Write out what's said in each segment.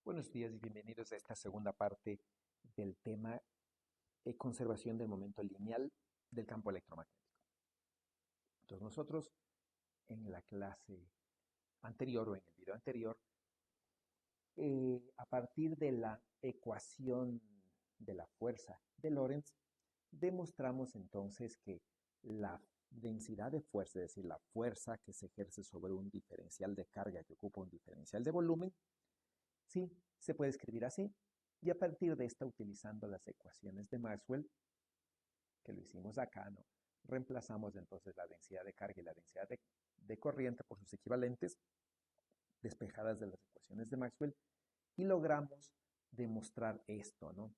Buenos días y bienvenidos a esta segunda parte del tema conservación del momento lineal del campo electromagnético. Entonces nosotros en la clase anterior o en el video anterior, a partir de la ecuación de la fuerza de Lorentz, demostramos entonces que la densidad de fuerza, es decir, la fuerza que se ejerce sobre un diferencial de carga que ocupa un diferencial de volumen, sí, se puede escribir así. Y a partir de esta, utilizando las ecuaciones de Maxwell, que lo hicimos acá, ¿no? Reemplazamos entonces la densidad de carga y la densidad de corriente por sus equivalentes, despejadas de las ecuaciones de Maxwell, y logramos demostrar esto, ¿no?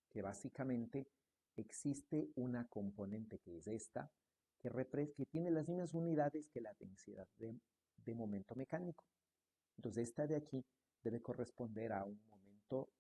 Que básicamente existe una componente que es esta, que tiene las mismas unidades que la densidad de momento mecánico. Entonces esta de aquí debe corresponder a un momento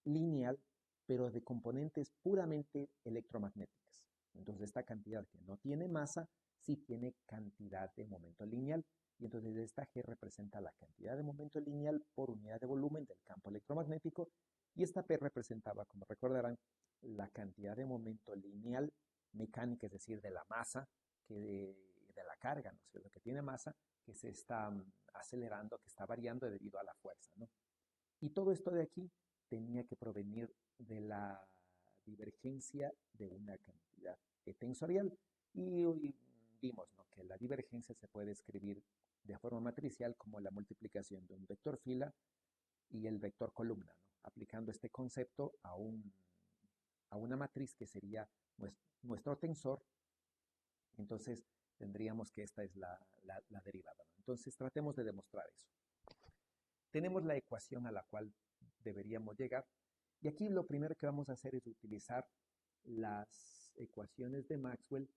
lineal, pero de componentes puramente electromagnéticas. Entonces esta cantidad que no tiene masa, sí tiene cantidad de momento lineal. Y entonces esta G representa la cantidad de momento lineal por unidad de volumen del campo electromagnético. Y esta P representaba, como recordarán, la cantidad de momento lineal mecánica, es decir, de la masa, de la carga, ¿no es cierto?, que tiene masa, que se está acelerando, que está variando debido a la fuerza, ¿no? Y todo esto de aquí tenía que provenir de la divergencia de una cantidad tensorial. Y hoy vimos, ¿no?, que la divergencia se puede escribir de forma matricial como la multiplicación de un vector fila y el vector columna, ¿no?, aplicando este concepto a una matriz que sería nuestro tensor. Entonces tendríamos que esta es la derivada, ¿no? Entonces tratemos de demostrar eso. Tenemos la ecuación a la cual deberíamos llegar. Y aquí lo primero que vamos a hacer es utilizar las ecuaciones de Maxwell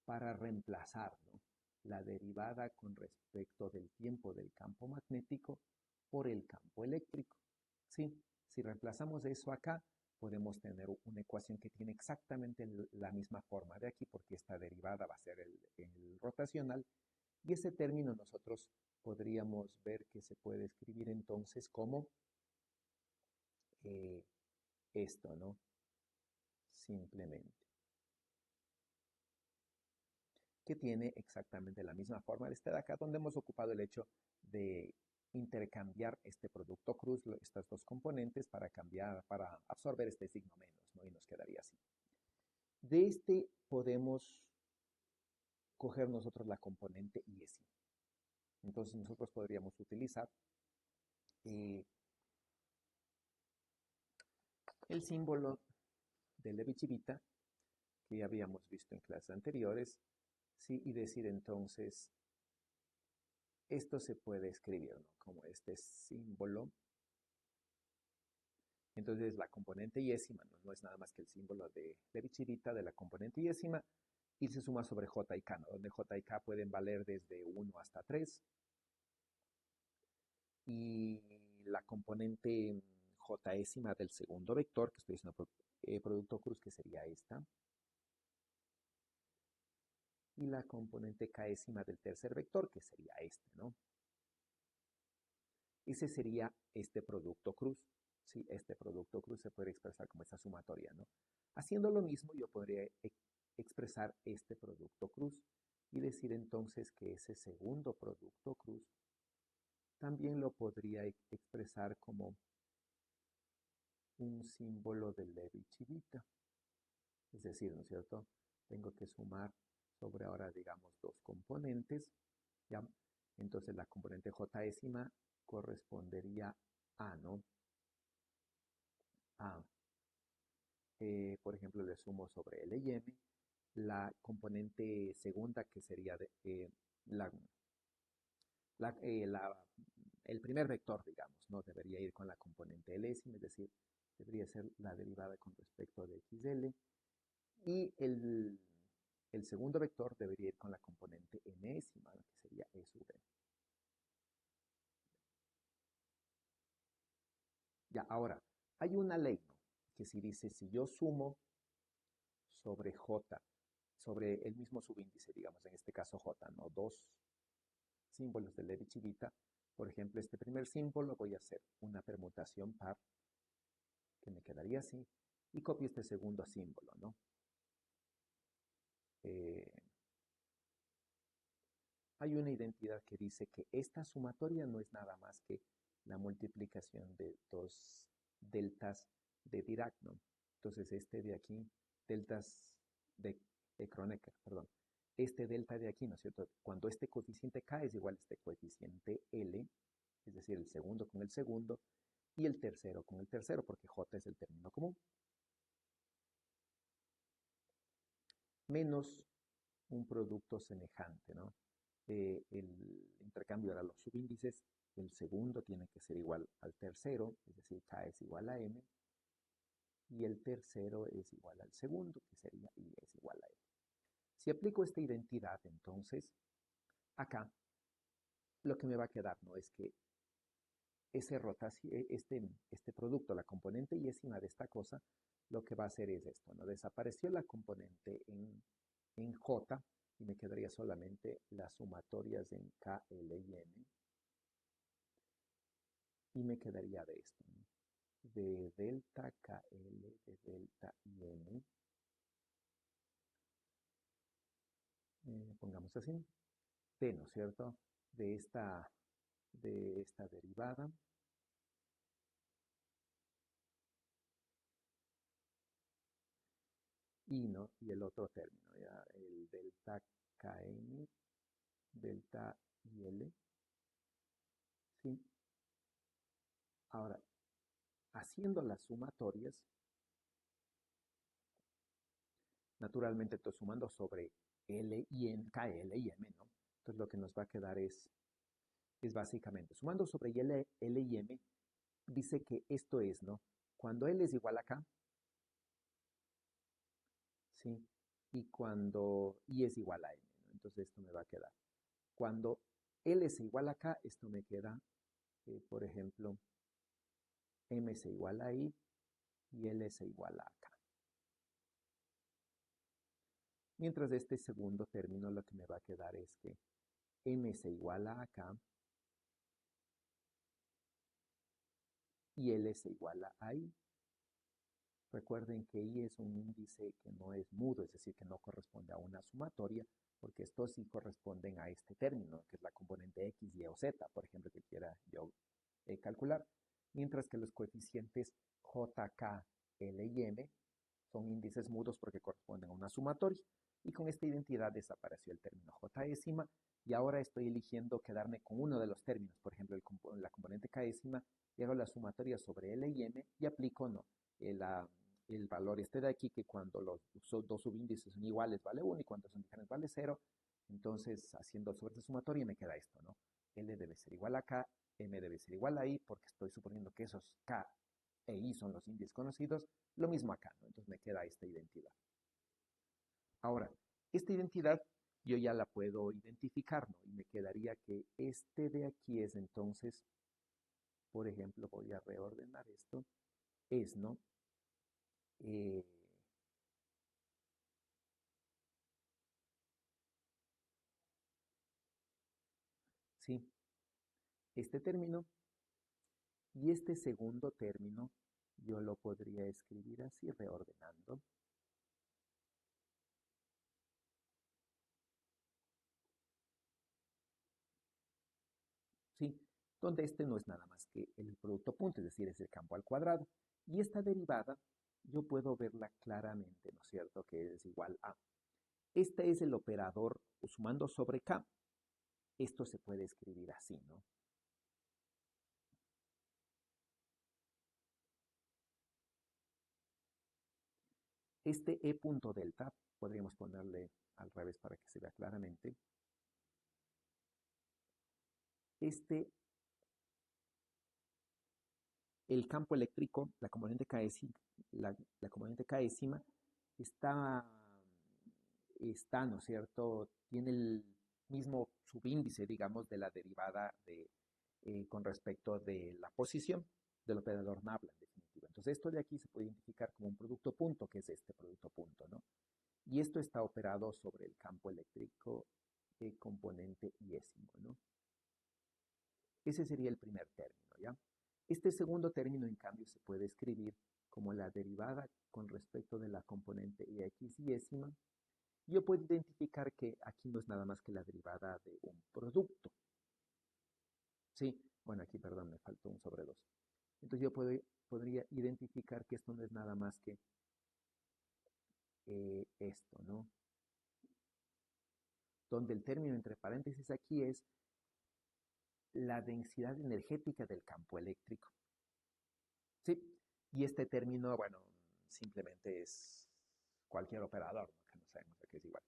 para reemplazar, ¿no?, la derivada con respecto del tiempo del campo magnético por el campo eléctrico. ¿Sí? Si reemplazamos eso acá, podemos tener una ecuación que tiene exactamente la misma forma de aquí, porque esta derivada va a ser el rotacional. Y ese término nosotros podríamos ver que se puede escribir entonces como eh, esto, ¿no? Simplemente. Que tiene exactamente la misma forma de este de acá, donde hemos ocupado el hecho de intercambiar este producto cruz, estas dos componentes, para cambiar, para absorber este signo menos, ¿no? Y nos quedaría así. De este podemos coger nosotros la componente ISI. Entonces nosotros podríamos utilizar el símbolo de Levi-Civita que ya habíamos visto en clases anteriores, ¿sí? Y decir entonces, esto se puede escribir, ¿no?, como este símbolo. Entonces la componente yésima no es nada más que el símbolo de Levi-Civita de la componente yésima, y se suma sobre J y K, ¿no?, donde J y K pueden valer desde 1 hasta 3. Y la componente Jésima del segundo vector, que estoy diciendo producto cruz, que sería esta. Y la componente Késima del tercer vector, que sería este, ¿no? Ese sería este producto cruz. ¿Sí? Este producto cruz se puede expresar como esta sumatoria, ¿no? Haciendo lo mismo, yo podría expresar este producto cruz y decir entonces que ese segundo producto cruz también lo podría expresar como un símbolo de Levi-Civita. Es decir, ¿no es cierto?, tengo que sumar sobre ahora, digamos, dos componentes, ¿ya? Entonces la componente Jésima correspondería a, ¿no?, a, por ejemplo, le sumo sobre L y M la componente segunda, que sería la, la- eh, la- el primer vector, digamos, ¿no? Debería ir con la componente Lésima, es decir, debería ser la derivada con respecto de XL. Y el segundo vector debería ir con la componente enésima, que sería E sub n. Ya, ahora, hay una ley, ¿no?, que si dice, si yo sumo sobre J, sobre el mismo subíndice, digamos, en este caso J, ¿no?, dos símbolos de Levi-Civita, Por ejemplo, este primer símbolo voy a hacer una permutación par, que me quedaría así, y copio este segundo símbolo, ¿no? Hay una identidad que dice que esta sumatoria no es nada más que la multiplicación de dos deltas de Dirac, ¿no? Entonces, este de aquí, deltas de Kronecker, perdón. Este delta de aquí, ¿no es cierto? Cuando este coeficiente K es igual a este coeficiente L, es decir, el segundo con el segundo, y el tercero con el tercero, porque J es el término común, menos un producto semejante, ¿no? El intercambio era los subíndices, el segundo tiene que ser igual al tercero, es decir, K es igual a M, y el tercero es igual al segundo, que sería I es igual a M. Si aplico esta identidad, entonces, acá, lo que me va a quedar, ¿no? Es que este producto, la componente yésima de esta cosa, lo que va a hacer es esto, ¿no? Desapareció la componente en J y me quedaría solamente las sumatorias en K, L y M. Y me quedaría de esto, ¿no? De delta KL, de delta IM, pongamos así, T, ¿no es cierto? De esta derivada. Y, ¿no? Y el otro término, ¿ya? El delta KM, delta IL, ¿sí? Ahora, haciendo las sumatorias, naturalmente estoy sumando sobre L y M, KL y M, ¿no? Entonces lo que nos va a quedar es básicamente, sumando sobre L y M, dice que esto es, ¿no? Cuando L es igual a K, ¿sí? Y cuando I es igual a M, ¿no? Entonces esto me va a quedar. Cuando L es igual a K, esto me queda, por ejemplo, M es igual a I y L es igual a K. Mientras de este segundo término lo que me va a quedar es que M es igual a K y L es igual a I. Recuerden que I es un índice que no es mudo, es decir, que no corresponde a una sumatoria, porque estos sí corresponden a este término, que es la componente X, Y o Z, por ejemplo, que quiera yo calcular. Mientras que los coeficientes J, K, L y M son índices mudos porque corresponden a una sumatoria. Y con esta identidad desapareció el término J-ésima y ahora estoy eligiendo quedarme con uno de los términos, por ejemplo, la componente K-ésima, y hago la sumatoria sobre L y M y aplico, ¿no? el valor este de aquí, que cuando los dos subíndices son iguales vale 1 y cuando son diferentes vale 0. Entonces, haciendo sobre esta sumatoria me queda esto, ¿no? L debe ser igual a K, M debe ser igual a I, porque estoy suponiendo que esos K e I son los índices conocidos. Lo mismo acá, ¿no? Entonces me queda esta identidad. Ahora, esta identidad yo ya la puedo identificar, ¿no? Y me quedaría que este de aquí es entonces, por ejemplo, voy a reordenar esto, es, ¿no? Eh, sí, este término y este segundo término yo lo podría escribir así, reordenando. ¿Sí? Donde este no es nada más que el producto punto, es decir, es el campo al cuadrado. Y esta derivada yo puedo verla claramente, ¿no es cierto? Que es igual a. Este es el operador sumando sobre K. Esto se puede escribir así, ¿no? Este E punto delta, podríamos ponerle al revés para que se vea claramente. Este, el campo eléctrico, la componente Késima, la componente Késima, está, ¿no es cierto? Tiene el mismo subíndice, digamos, de la derivada con respecto de la posición del operador nabla, en definitiva. Entonces, esto de aquí se puede identificar como un producto punto, que es este producto punto, ¿no? Y esto está operado sobre el campo eléctrico de componente yésimo, ¿no? Ese sería el primer término, ¿ya? Este segundo término, en cambio, se puede escribir como la derivada con respecto de la componente x yésima. Yo puedo identificar que aquí no es nada más que la derivada de un producto. Sí, bueno, aquí, perdón, me faltó un sobre 2. Entonces yo podría identificar que esto no es nada más que esto, ¿no? Donde el término entre paréntesis aquí es la densidad energética del campo eléctrico. ¿Sí? Y este término, bueno, simplemente es cualquier operador, ¿no? Que no sabemos de qué es igual.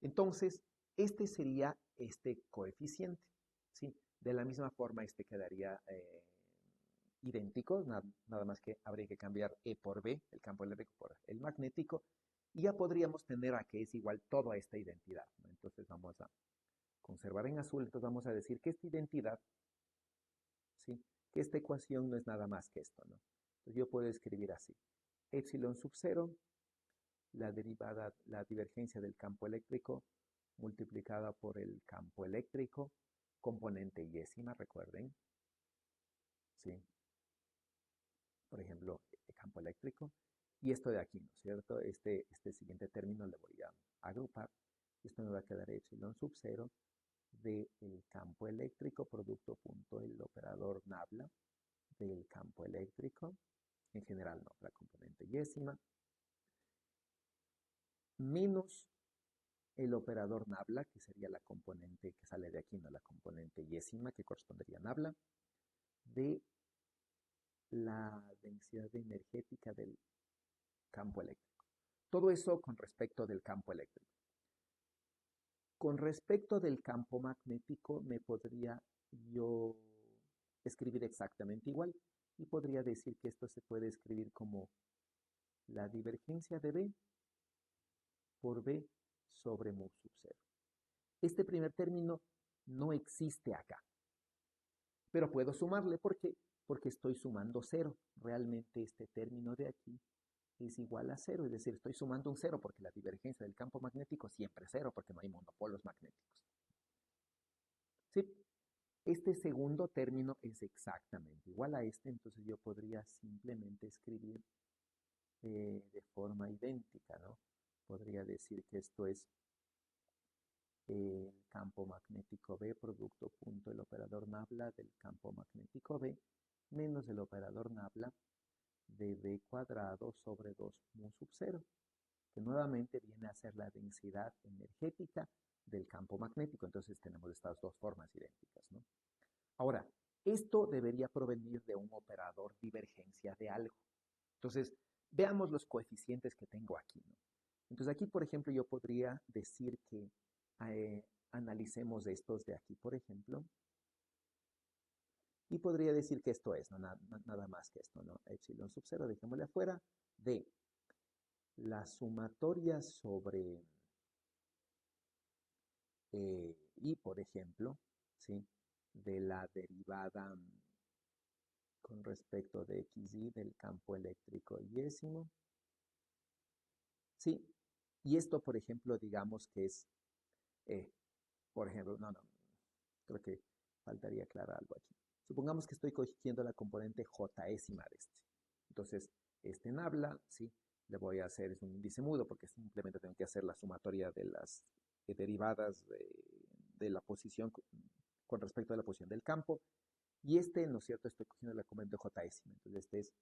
Entonces, este sería este coeficiente, ¿sí? De la misma forma, este quedaría idéntico, nada más que habría que cambiar E por B, el campo eléctrico por el magnético, y ya podríamos tener a que es igual toda esta identidad, ¿no? Entonces vamos a conservar en azul, entonces vamos a decir que esta identidad, ¿sí? Que esta ecuación no es nada más que esto, ¿no? Entonces yo puedo escribir así, epsilon sub 0, la derivada, la divergencia del campo eléctrico multiplicada por el campo eléctrico, componente yésima, recuerden, ¿sí? Por ejemplo, el campo eléctrico, y esto de aquí, ¿no es cierto? Este siguiente término le voy a agrupar, esto me va a quedar epsilon sub 0 del campo eléctrico, producto punto el operador nabla del campo eléctrico, en general no, la componente yésima, menos el operador nabla, que sería la componente que sale de aquí, no la componente yésima, que correspondería a nabla, de la densidad energética del campo eléctrico. Todo eso con respecto del campo eléctrico. Con respecto del campo magnético, me podría yo escribir exactamente igual y podría decir que esto se puede escribir como la divergencia de B por B sobre mu sub 0. Este primer término no existe acá, pero puedo sumarle. ¿Por qué? Porque estoy sumando 0. Realmente este término de aquí es igual a 0, es decir, estoy sumando un 0 porque la divergencia del campo magnético siempre es 0 porque no hay monopolos magnéticos. ¿Sí? Este segundo término es exactamente igual a este, entonces yo podría simplemente escribir de forma idéntica, ¿no? Podría decir que esto es el campo magnético B, producto punto el operador nabla del campo magnético B, menos el operador nabla de B cuadrado sobre 2 mu sub 0, que nuevamente viene a ser la densidad energética del campo magnético. Entonces tenemos estas dos formas idénticas, ¿no? Ahora, esto debería provenir de un operador divergencia de algo. Entonces, veamos los coeficientes que tengo aquí, ¿no? Entonces aquí, por ejemplo, yo podría decir que analicemos estos de aquí, por ejemplo, y podría decir que esto es, ¿no? Nada más que esto, ¿no? Epsilon sub 0, dejémosle afuera, de la sumatoria sobre y, por ejemplo, ¿sí? De la derivada con respecto de xy del campo eléctrico yésimo, ¿sí? Y esto, por ejemplo, digamos que es, por ejemplo, no, creo que faltaría aclarar algo aquí. Supongamos que estoy cogiendo la componente jésima de este. Entonces, este en habla, ¿sí? Le voy a hacer, es un índice mudo porque simplemente tengo que hacer la sumatoria de las derivadas de la posición con respecto a la posición del campo. Y este, ¿no es cierto? Estoy cogiendo la componente jésima. Entonces, este es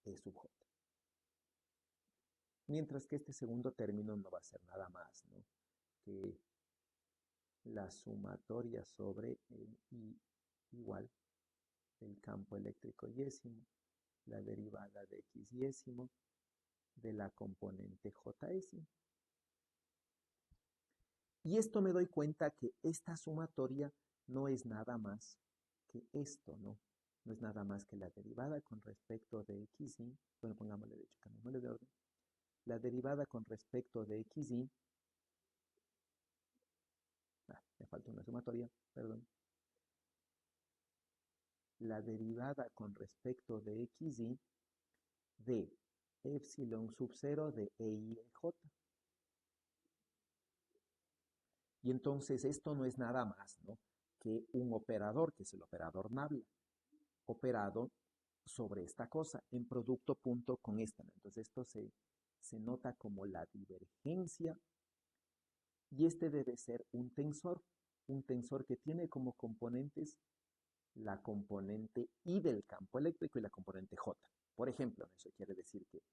E sub j. Mientras que este segundo término no va a ser nada más, ¿no? Que la sumatoria sobre I igual el campo eléctrico yésimo, la derivada de x yésimo de la componente jésimo. Y esto me doy cuenta que esta sumatoria no es nada más que esto, ¿no? No es nada más que la derivada con respecto de xy, bueno, pongámosle de hecho, cambiémosle de orden, la derivada con respecto de xy, me falta una sumatoria, perdón, la derivada con respecto de xy de epsilon sub 0 de EIJ. Y entonces esto no es nada más, ¿no? que un operador, que es el operador nabla, operado sobre esta cosa, en producto punto con esta, ¿no? Entonces esto se nota como la divergencia y este debe ser un tensor que tiene como componentes la componente I del campo eléctrico y la componente J. Por ejemplo, eso quiere decir que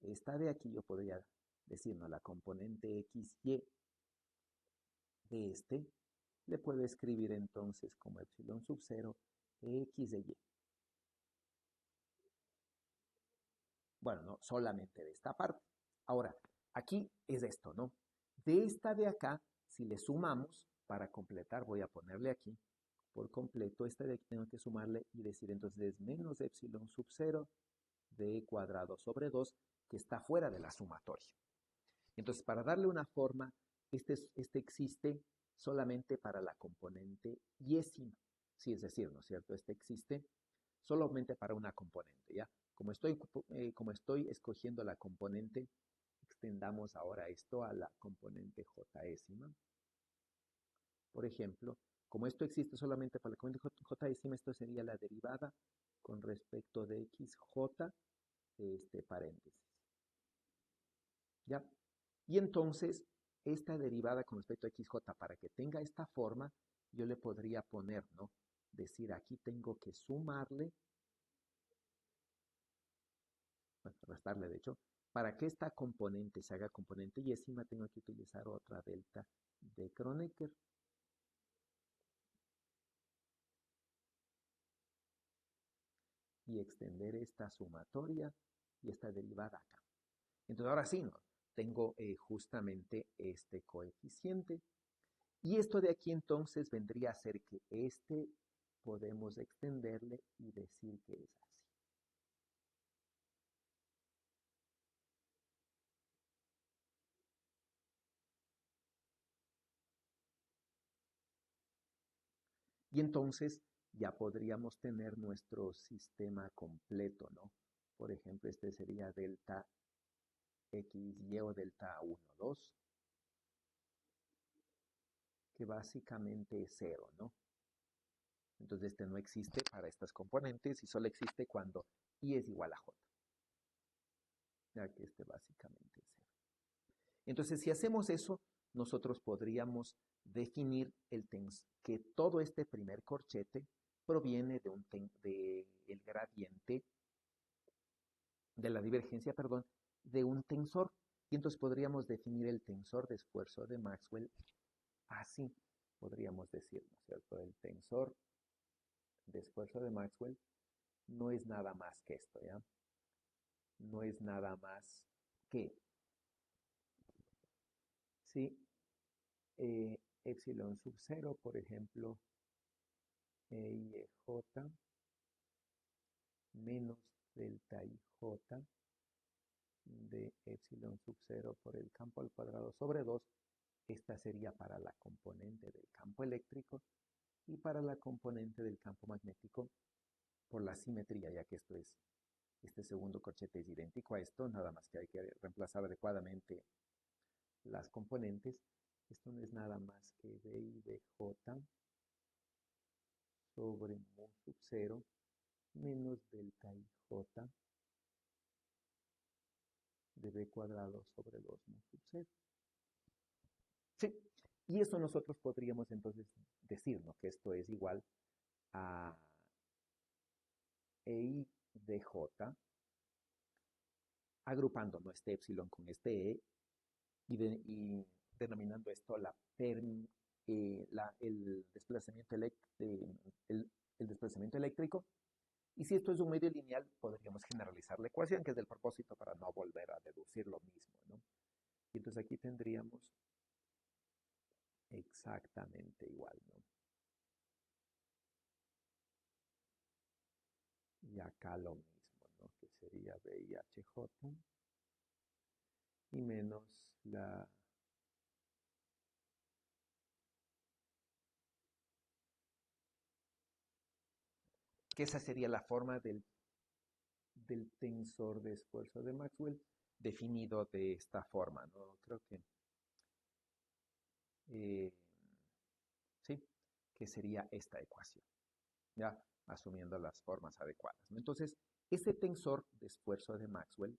esta de aquí yo podría decir, ¿no? La componente XY de este, le puedo escribir entonces como epsilon sub 0 X de Y. Bueno, no solamente de esta parte. Ahora, aquí es esto, ¿no? De esta de acá, si le sumamos, para completar, voy a ponerle aquí, por completo, esta de aquí tengo que sumarle y decir entonces es menos epsilon sub 0 de cuadrado sobre 2, que está fuera de la sumatoria. Entonces, para darle una forma, este existe solamente para la componente yésima. Sí, es decir, ¿no es cierto? Este existe solamente para una componente, ¿ya? Como estoy escogiendo la componente, extendamos ahora esto a la componente jésima. Por ejemplo, como esto existe solamente para la componente jésima, esto sería la derivada con respecto de xj de este paréntesis. ¿Ya? Y entonces, esta derivada con respecto a xj, para que tenga esta forma, yo le podría poner, ¿no? Decir, aquí tengo que sumarle, bueno, restarle de hecho, para que esta componente se haga componente yésima, tengo que utilizar otra delta de Kronecker. Y extender esta sumatoria y esta derivada acá. Entonces ahora sí, ¿no? Tengo justamente este coeficiente. Y esto de aquí entonces vendría a ser que este podemos extenderle y decir que es así. Y entonces ya podríamos tener nuestro sistema completo, ¿no? Por ejemplo, este sería delta XY o delta 1, 2, que básicamente es 0, ¿no? Entonces este no existe para estas componentes y solo existe cuando I es igual a J. Ya que este básicamente es 0. Entonces si hacemos eso, nosotros podríamos definir que todo este primer corchete proviene del gradiente, de la divergencia, perdón, de un tensor. Y entonces podríamos definir el tensor de esfuerzo de Maxwell así, podríamos decir, ¿no es cierto? El tensor de esfuerzo de Maxwell no es nada más que esto, ¿ya? No es nada más que, ¿sí? Epsilon sub 0, por ejemplo, EIJ menos delta IJ de epsilon sub 0 por el campo al cuadrado sobre 2. Esta sería para la componente del campo eléctrico y para la componente del campo magnético por la simetría, ya que este segundo corchete es idéntico a esto, nada más que hay que reemplazar adecuadamente las componentes. Esto no es nada más que BI de J sobre mu sub 0 menos delta IJ de B cuadrado sobre 2 mu sub 0. Sí, y eso nosotros podríamos entonces decir, ¿no? Que esto es igual a EI de J, agrupando, ¿no? Este epsilon con este E y denominando esto el desplazamiento eléctrico. Y si esto es un medio lineal, podríamos generalizar la ecuación, que es del propósito para no volver a deducir lo mismo, ¿no? Y entonces aquí tendríamos exactamente igual, ¿no? Y acá lo mismo, ¿no? Que sería BIHJ y menos la... que esa sería la forma del tensor de esfuerzo de Maxwell definido de esta forma, ¿no? Creo que sí, que sería esta ecuación, ya asumiendo las formas adecuadas, ¿no? Entonces, ese tensor de esfuerzo de Maxwell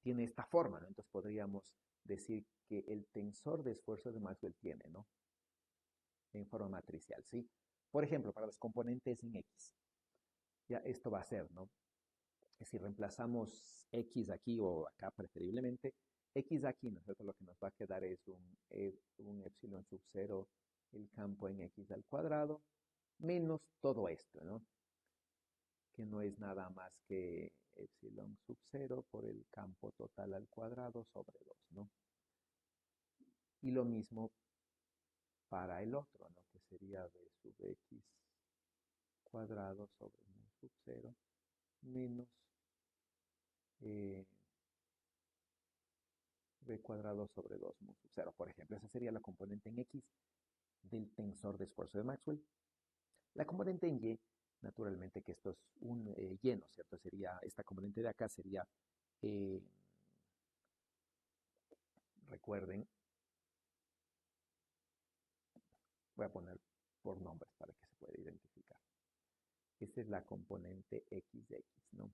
tiene esta forma, ¿no? Entonces podríamos decir que el tensor de esfuerzo de Maxwell tiene, ¿no? En forma matricial, ¿sí? Por ejemplo, para los componentes en X, ya esto va a ser, ¿no? Si reemplazamos X aquí o acá preferiblemente, X aquí, ¿no es cierto? Lo que nos va a quedar es un epsilon sub 0, el campo en X al cuadrado, menos todo esto, ¿no? Que no es nada más que epsilon sub 0 por el campo total al cuadrado sobre 2, ¿no? Y lo mismo para el otro, ¿no? Que sería b sub x cuadrado sobre mu sub 0 menos b cuadrado sobre 2 mu sub 0, por ejemplo. Esa sería la componente en X del tensor de esfuerzo de Maxwell. La componente en Y, naturalmente que esto es un Y, ¿no es cierto? Sería, esta componente de acá sería, recuerden, voy a poner por nombres para que se pueda identificar. Esta es la componente X de X, ¿no?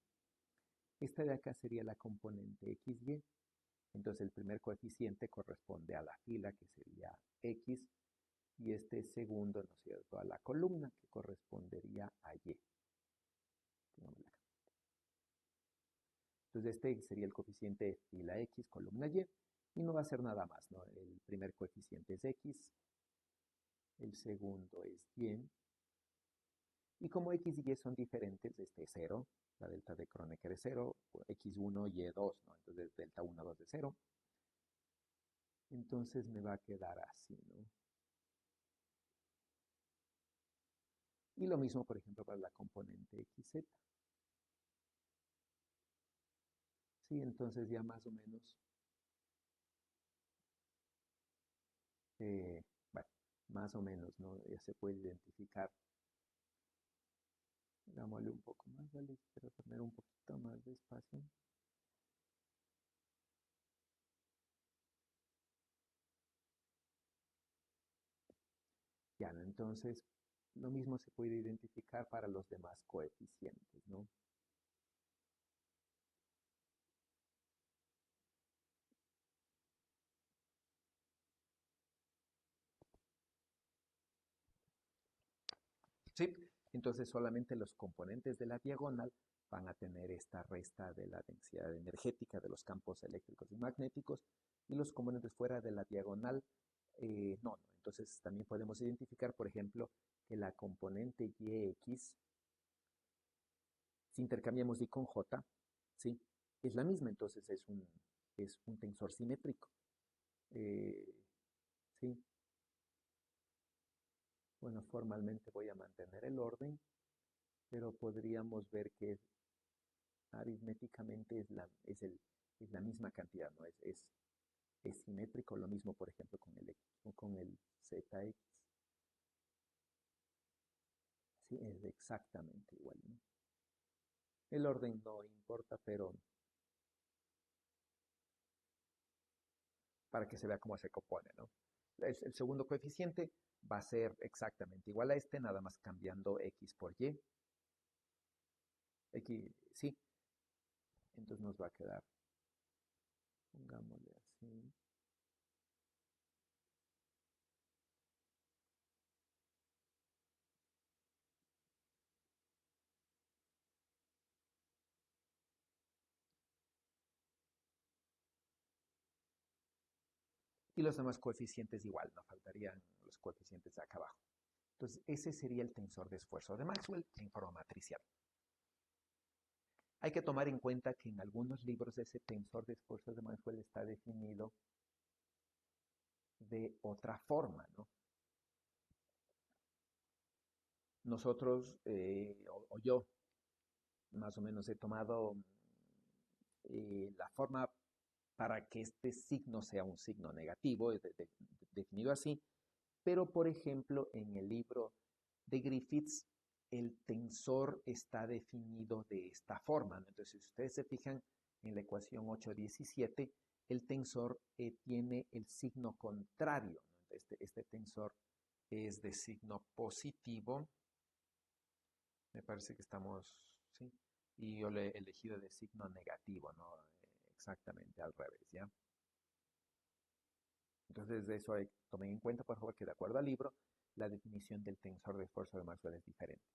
Esta de acá sería la componente XY. Entonces el primer coeficiente corresponde a la fila, que sería X, y este segundo, ¿no es cierto?, a la columna, que correspondería a Y. Entonces este sería el coeficiente de fila X, columna Y, y no va a ser nada más, ¿no? El primer coeficiente es X, el segundo es Y, y como X y Y son diferentes, este es 0, la delta de Kronecker es 0, X1, Y2, ¿no? Entonces delta 1, 2 de 0. Entonces me va a quedar así, ¿no? Y lo mismo, por ejemplo, para la componente XZ. Sí, entonces ya más o menos, bueno, más o menos, ¿no? Ya se puede identificar. Hagámosle un poco más, ¿vale? Espero poner un poquito más de espacio. Ya, ¿no? Entonces, lo mismo se puede identificar para los demás coeficientes, ¿no? Sí, entonces solamente los componentes de la diagonal van a tener esta resta de la densidad energética de los campos eléctricos y magnéticos, y los componentes fuera de la diagonal, no. Entonces también podemos identificar, por ejemplo, que la componente YX, si intercambiamos Y con J, ¿sí? Es la misma, entonces es un tensor simétrico. ¿Sí? Bueno, formalmente voy a mantener el orden, pero podríamos ver que aritméticamente es la misma cantidad, ¿no? Es simétrico, lo mismo, por ejemplo, con el ZX. Sí, es exactamente igual, ¿no? El orden no importa, pero para que se vea cómo se compone, ¿no? El segundo coeficiente va a ser exactamente igual a este, nada más cambiando X por Y. X, sí, entonces nos va a quedar, pongámosle así. Y los demás coeficientes igual, no faltarían los coeficientes de acá abajo. Entonces, ese sería el tensor de esfuerzo de Maxwell en forma matricial. Hay que tomar en cuenta que en algunos libros ese tensor de esfuerzo de Maxwell está definido de otra forma, ¿no? Nosotros, o yo, más o menos he tomado la forma para que este signo sea un signo negativo, definido así, pero por ejemplo en el libro de Griffiths el tensor está definido de esta forma, ¿no? Entonces, si ustedes se fijan en la ecuación 817, el tensor tiene el signo contrario, ¿no? Este tensor es de signo positivo. Me parece que estamos, ¿sí? Y yo le he elegido de signo negativo, ¿no? Exactamente al revés, ¿ya? Entonces, de eso tomen en cuenta, por favor, que de acuerdo al libro, la definición del tensor de esfuerzo de Maxwell es diferente.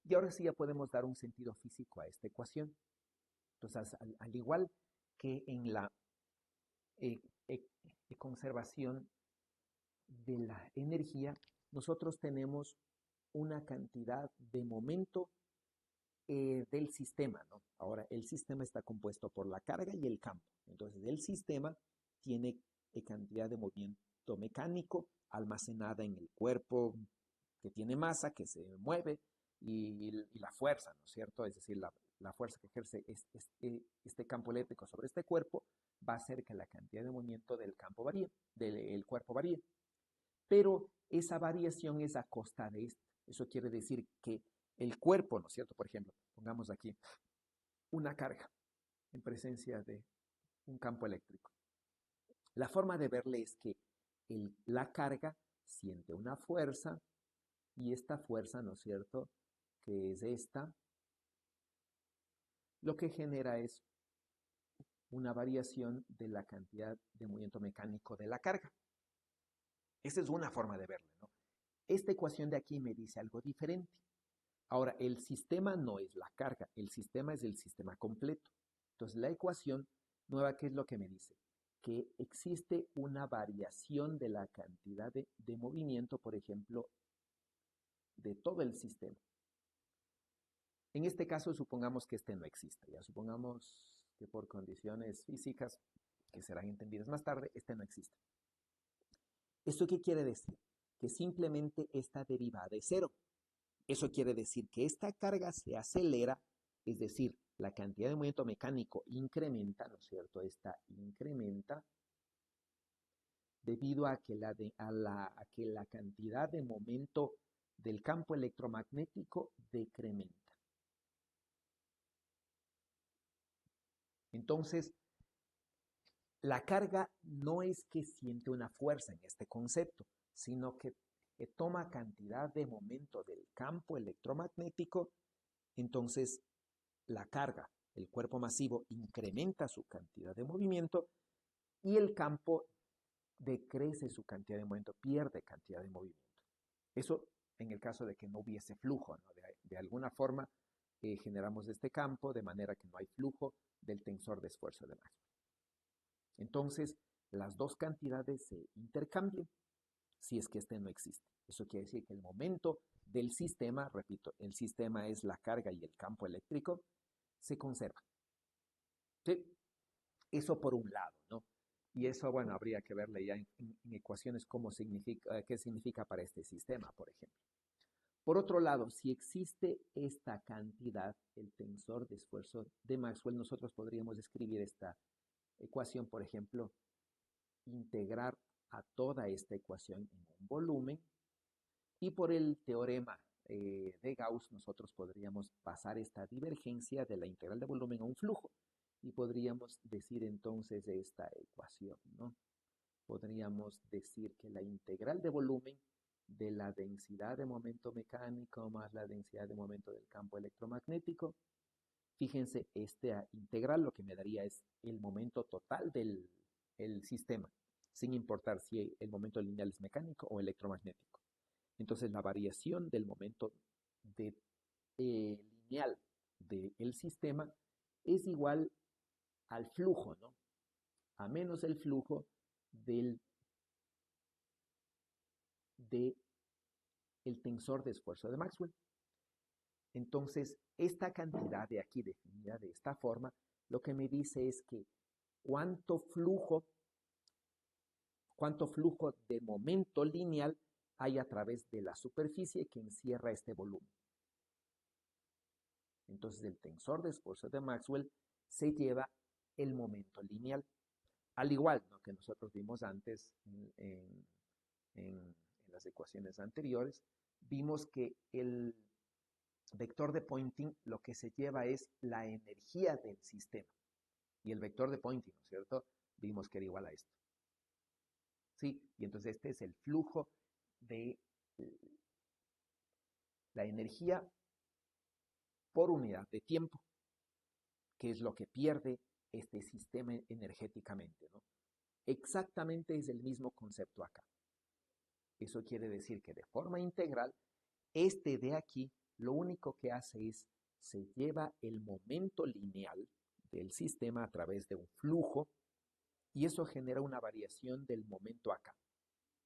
Y ahora sí ya podemos dar un sentido físico a esta ecuación. Entonces, al igual que en la eh, eh, conservación de la energía, nosotros tenemos una cantidad de momento del sistema, ¿no? Ahora, el sistema está compuesto por la carga y el campo. Entonces, el sistema tiene cantidad de movimiento mecánico almacenada en el cuerpo que tiene masa, que se mueve, y la fuerza, ¿no es cierto? Es decir, la fuerza que ejerce este campo eléctrico sobre este cuerpo va a hacer que la cantidad de movimiento del campo varíe, del cuerpo varíe. Pero esa variación es a costa de esto. Eso quiere decir que el cuerpo, ¿no es cierto? Por ejemplo, pongamos aquí una carga en presencia de un campo eléctrico. La forma de verle es que la carga siente una fuerza y esta fuerza, ¿no es cierto?, que es esta, lo que genera es una variación de la cantidad de movimiento mecánico de la carga. Esa es una forma de verlo, ¿no? Esta ecuación de aquí me dice algo diferente. Ahora, el sistema no es la carga, el sistema es el sistema completo. Entonces, la ecuación nueva, ¿qué es lo que me dice? Que existe una variación de la cantidad de movimiento, por ejemplo, de todo el sistema. En este caso, supongamos que este no existe. Ya supongamos que por condiciones físicas, que serán entendidas más tarde, este no existe. ¿Esto qué quiere decir? Que simplemente esta derivada es cero. Eso quiere decir que esta carga se acelera, es decir, la cantidad de movimiento mecánico incrementa, ¿no es cierto? Esta incrementa debido a que la cantidad de momento del campo electromagnético decrementa. Entonces, la carga no es que siente una fuerza en este concepto, sino que toma cantidad de momento del campo electromagnético. Entonces, la carga, el cuerpo masivo, incrementa su cantidad de movimiento y el campo decrece su cantidad de movimiento, pierde cantidad de movimiento. Eso en el caso de que no hubiese flujo, ¿no? De alguna forma generamos este campo de manera que no hay flujo del tensor de esfuerzo de Maxwell. Entonces, las dos cantidades se intercambian si es que este no existe. Eso quiere decir que el momento del sistema, repito, el sistema es la carga y el campo eléctrico, se conserva. ¿Sí? Eso por un lado, ¿no? Y eso, bueno, habría que verle ya en ecuaciones qué significa para este sistema, por ejemplo. Por otro lado, si existe esta cantidad, el tensor de esfuerzo de Maxwell, nosotros podríamos escribir esta ecuación, por ejemplo, integrar a toda esta ecuación en un volumen y por el teorema de Gauss nosotros podríamos pasar esta divergencia de la integral de volumen a un flujo y podríamos decir entonces esta ecuación, ¿no? Podríamos decir que la integral de volumen de la densidad de momento mecánico más la densidad de momento del campo electromagnético. Fíjense, esta integral lo que me daría es el momento total del sistema, sin importar si el momento lineal es mecánico o electromagnético. Entonces, la variación del momento lineal del sistema es igual al flujo, ¿no? A menos el flujo del tensor de esfuerzo de Maxwell. Entonces, esta cantidad de aquí definida de esta forma, lo que me dice es que cuánto flujo de momento lineal hay a través de la superficie que encierra este volumen. Entonces, el tensor de esfuerzo de Maxwell se lleva el momento lineal. Al igual, ¿no?, que nosotros vimos antes en las ecuaciones anteriores, vimos que el vector de Poynting lo que se lleva es la energía del sistema. Y el vector de Poynting, ¿no es cierto?, vimos que era igual a esto. ¿Sí? Y entonces este es el flujo de la energía por unidad de tiempo, que es lo que pierde este sistema energéticamente, ¿no? Exactamente es el mismo concepto acá. Eso quiere decir que de forma integral, este de aquí lo único que hace es se lleva el momento lineal del sistema a través de un flujo y eso genera una variación del momento acá,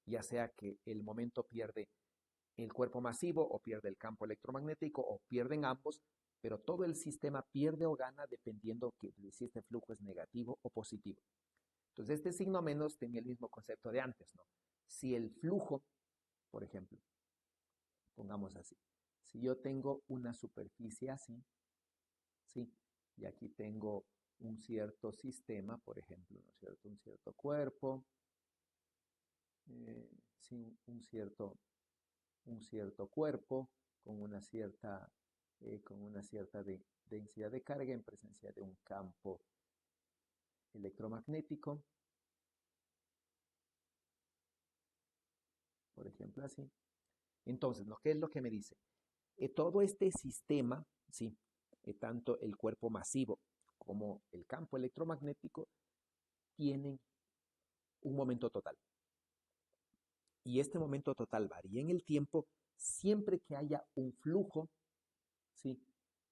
ya sea que el momento pierde el cuerpo masivo o pierde el campo electromagnético o pierden ambos, pero todo el sistema pierde o gana dependiendo que si este flujo es negativo o positivo. Entonces este signo menos tenía el mismo concepto de antes, ¿no? Si el flujo, por ejemplo, pongamos así, si yo tengo una superficie así, ¿sí? Y aquí tengo un cierto sistema, por ejemplo, ¿no es cierto? Un cierto cuerpo, sí, un cierto cuerpo con una cierta densidad de carga en presencia de un campo electromagnético, por ejemplo así. Entonces, ¿qué es lo que me dice? Todo este sistema, ¿sí? Tanto el cuerpo masivo como el campo electromagnético tienen un momento total. Y este momento total varía en el tiempo siempre que haya un flujo, ¿sí?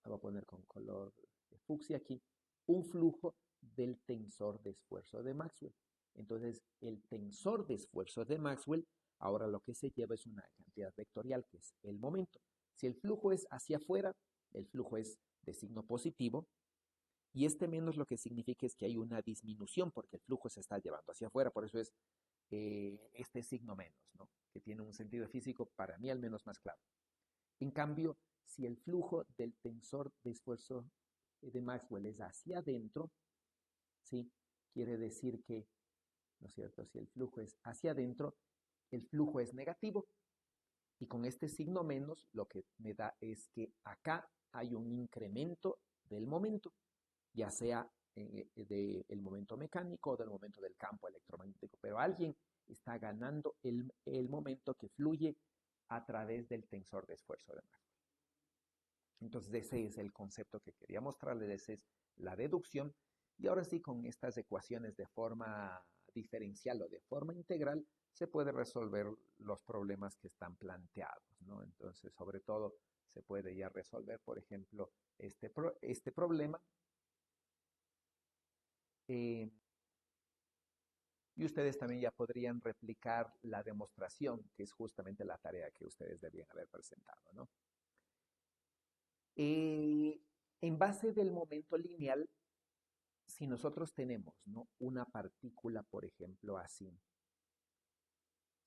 Lo voy a poner con color de fucsia aquí, un flujo del tensor de esfuerzo de Maxwell. Entonces, el tensor de esfuerzo de Maxwell, ahora lo que se lleva es una cantidad vectorial, que es el momento. Si el flujo es hacia afuera, el flujo es de signo positivo, y este menos lo que significa es que hay una disminución porque el flujo se está llevando hacia afuera, por eso es este signo menos, ¿no? Que tiene un sentido físico para mí al menos más claro. En cambio, si el flujo del tensor de esfuerzo de Maxwell es hacia adentro, ¿sí? Quiere decir que, ¿no es cierto? Si el flujo es hacia adentro, el flujo es negativo. Y con este signo menos, lo que me da es que acá hay un incremento del momento, ya sea del momento mecánico o del momento del campo electromagnético. Pero alguien está ganando el momento que fluye a través del tensor de esfuerzo de Maxwell. Entonces ese es el concepto que quería mostrarles, esa es la deducción. Y ahora sí, con estas ecuaciones de forma diferencial o de forma integral, se puede resolver los problemas que están planteados, ¿no? Entonces, sobre todo, se puede ya resolver, por ejemplo, este problema. Eh, y ustedes también ya podrían replicar la demostración, que es justamente la tarea que ustedes debían haber presentado, ¿no? En base del momento lineal, si nosotros tenemos, ¿no? Una partícula, por ejemplo, así,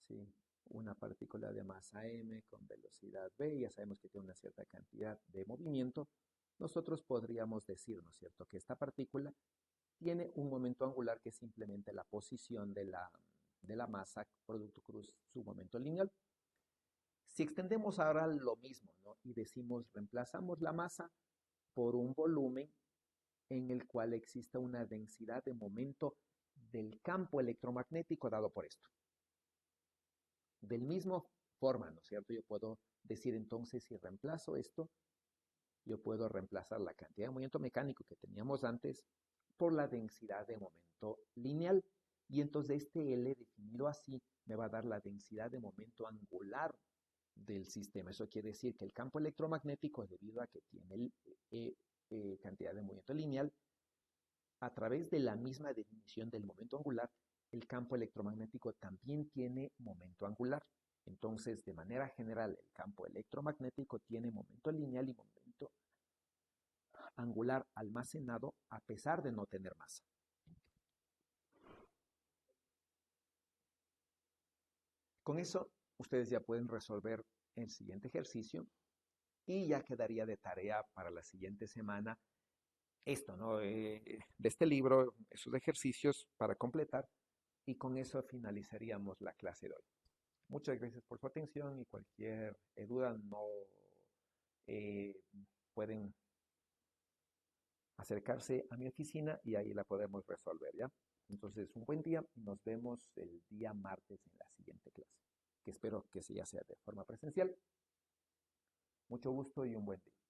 ¿sí? Una partícula de masa m con velocidad v, ya sabemos que tiene una cierta cantidad de movimiento, nosotros podríamos decir, ¿no es cierto?, que esta partícula tiene un momento angular que es simplemente la posición de la masa producto cruz su momento lineal. Si extendemos ahora lo mismo, ¿no? Y decimos, reemplazamos la masa por un volumen en el cual exista una densidad de momento del campo electromagnético dado por esto. Del mismo forma, ¿no es cierto? Yo puedo decir entonces, si reemplazo esto, yo puedo reemplazar la cantidad de movimiento mecánico que teníamos antes por la densidad de momento lineal. Y entonces este L definido así me va a dar la densidad de momento angular del sistema. Eso quiere decir que el campo electromagnético, debido a que tiene cantidad de movimiento lineal, a través de la misma definición del momento angular, el campo electromagnético también tiene momento angular. Entonces, de manera general, el campo electromagnético tiene momento lineal y momento angular almacenado a pesar de no tener masa. Con eso, ustedes ya pueden resolver el siguiente ejercicio y ya quedaría de tarea para la siguiente semana esto, ¿no? De este libro, esos ejercicios para completar y con eso finalizaríamos la clase de hoy. Muchas gracias por su atención y cualquier duda no eh, pueden acercarse a mi oficina y ahí la podemos resolver, ¿ya? Entonces, un buen día y nos vemos el día martes en la siguiente clase. que espero que ya sea de forma presencial. Mucho gusto y un buen día.